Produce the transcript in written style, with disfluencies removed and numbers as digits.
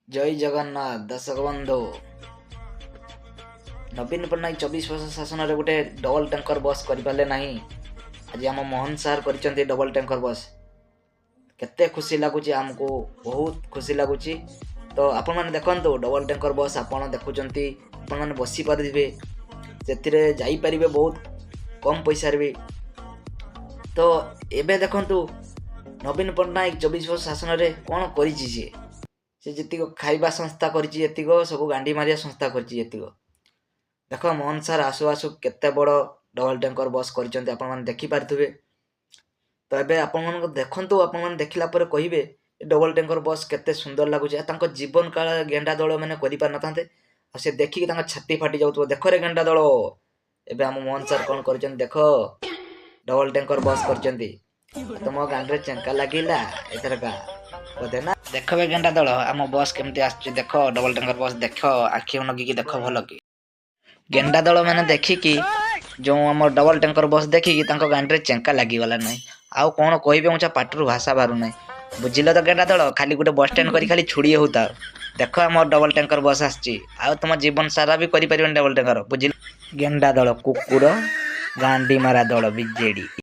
जय जगन्नाथ दर्शक बंधु नवीन पट्टनायक 24 वर्ष शासन रे गोटे डबल टैंकर बस करें ना। आज आम मोहन सार कर डबल टैंकर बस केते खुशी लगुच आमको बहुत खुशी लगुच। तो आपण मैंने देखो डबल टैंकर बस आपड़ देखुंत आपने बसी पारे से जापर बहुत कम पैसा भी। तो एबे देखु नवीन पट्टनायक 24 वर्ष शासन रे कौन कर जीक खाइबा संस्था करतीक सब गांडी मारिया संस्था कर देख मोहन सार आसु आसु केते बड़ डबल टैंकर बस कर देखिपारे। तो ये आपण देखु आप देखला कहे डबल टैंकर बस केते सुंदर लगुच। जीवन काल गेंडा दल मैंने कर से देखिकी छाती फाटी जाऊ देख रे गेंडा दल। एबे आम मोहन सार कौन कर देख डबल टैंकर बस कर तुम गांड चेंका लगिला एथरका बोधे ना। देख बे गेंडा दल आम बस केमती आसुची देख डबल टैंकर बस देख आखि नगिकी देख भल कि गेंडा दल मैंने देखिकी जो आम डबल टैंकर बस देखिकी गांड चेंका लगिगला ना। आउ कौन कहे मुझे पाटर भाषा बाहर ना बुझिल तो गेंडा दल खाली गोटे बस स्टैंड कर खाली छुड़ी होता देख आम डबल टैंकर बस आसची आ तुम जीवन सारा भी कर डबल टैंकर बुझिल। गेंडा दल कुकुर गांडी मारा दल बीजेडी।